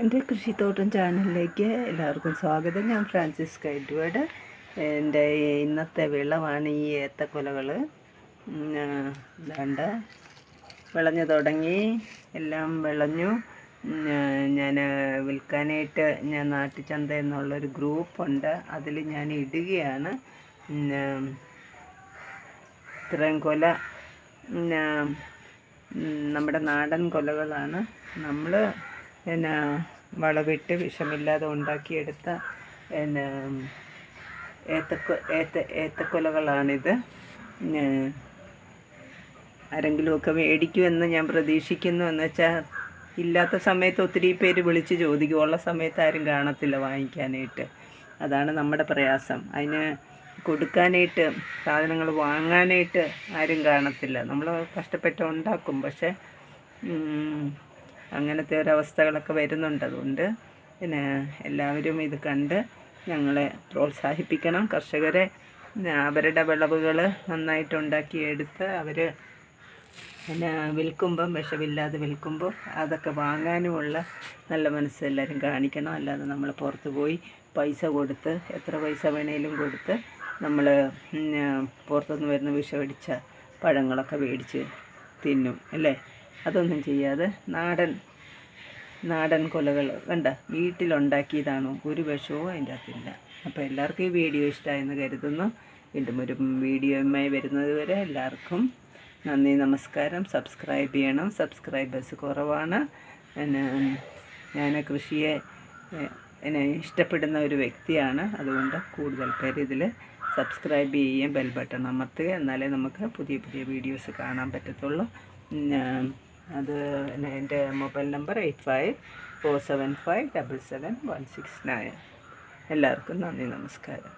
എൻ്റെ കൃഷിത്തോട്ടം ചാനലിലേക്ക് എല്ലാവർക്കും സ്വാഗതം. ഞാൻ ഫ്രാൻസിസ്ക എഡ്വേർഡ്. എൻ്റെ ഇന്നത്തെ വിളവാണ് ഈ ഏത്തക്കൊലകൾ. ദാണ്ട വിളഞ്ഞു തുടങ്ങി, എല്ലാം വിളഞ്ഞു. ഞാൻ വിൽക്കാനായിട്ട് ഞാൻ നാട്ടുചന്ത എന്നുള്ളൊരു ഗ്രൂപ്പുണ്ട്, അതിൽ ഞാൻ ഇടുകയാണ്. ഇത്രയും കൊല നമ്മുടെ നാടൻ കൊലകളാണ്. നമ്മൾ വളവിട്ട് വിഷമില്ലാതെ ഉണ്ടാക്കിയെടുത്ത ഏത്തക്കൊലകളാണിത്. ആരെങ്കിലുമൊക്കെ മേടിക്കുമെന്ന് ഞാൻ പ്രതീക്ഷിക്കുന്നു. എന്ന് വെച്ചാൽ ഇല്ലാത്ത സമയത്ത് ഒത്തിരി പേര് വിളിച്ച് ചോദിക്കും, ഉള്ള സമയത്ത് ആരും കാണത്തില്ല വാങ്ങിക്കാനായിട്ട്. അതാണ് നമ്മുടെ പ്രയാസം. അതിന് കൊടുക്കാനായിട്ട്, സാധനങ്ങൾ വാങ്ങാനായിട്ട് ആരും കാണത്തില്ല. നമ്മൾ കഷ്ടപ്പെട്ട് ഉണ്ടാക്കും, പക്ഷേ അങ്ങനത്തെ ഒരവസ്ഥകളൊക്കെ വരുന്നുണ്ട്. അതുകൊണ്ട് എല്ലാവരും ഇത് കണ്ട് ഞങ്ങളെ പ്രോത്സാഹിപ്പിക്കണം. കർഷകരെ അവരുടെ വിളവുകൾ നന്നായിട്ട് ഉണ്ടാക്കിയെടുത്ത് അവർ വിൽക്കുമ്പം, വിഷമില്ലാതെ വിൽക്കുമ്പോൾ അതൊക്കെ വാങ്ങാനുമുള്ള നല്ല മനസ്സ് എല്ലാവരും കാണിക്കണം. അല്ലാതെ നമ്മൾ പുറത്ത് പോയി പൈസ കൊടുത്ത്, എത്ര പൈസ വേണേലും കൊടുത്ത് നമ്മൾ പുറത്തുനിന്ന് വരുന്ന വിഷമടിച്ച പഴങ്ങളൊക്കെ മേടിച്ച് തിന്നും അല്ലേ? അതൊന്നും ചെയ്യാതെ നാടൻ കൊലകൾ കണ്ട വീട്ടിലുണ്ടാക്കിയതാണോ, ഒരു വിഷവും അതിൻ്റെ അകത്തില്ല. അപ്പോൾ എല്ലാവർക്കും ഈ വീഡിയോ ഇഷ്ടമായെന്ന് കരുതുന്നു. വീണ്ടും ഒരു വീഡിയോയുമായി വരുന്നത് വരെ എല്ലാവർക്കും നന്ദി, നമസ്കാരം. സബ്സ്ക്രൈബ് ചെയ്യണം, സബ്സ്ക്രൈബേഴ്സ് കുറവാണ്. ഞാൻ കൃഷിയെ ഇഷ്ടപ്പെടുന്ന ഒരു വ്യക്തിയാണ്. അതുകൊണ്ട് കൂടുതൽ പേര് ഇതിൽ സബ്സ്ക്രൈബ് ചെയ്യുകയും ബെൽ ബട്ടൺ അമർത്തുക. എന്നാലേ നമുക്ക് പുതിയ പുതിയ വീഡിയോസ് കാണാൻ പറ്റത്തുള്ളൂ. അത് എൻ്റെ മൊബൈൽ നമ്പർ 8547577169. എല്ലാവർക്കും നന്ദി, നമസ്കാരം.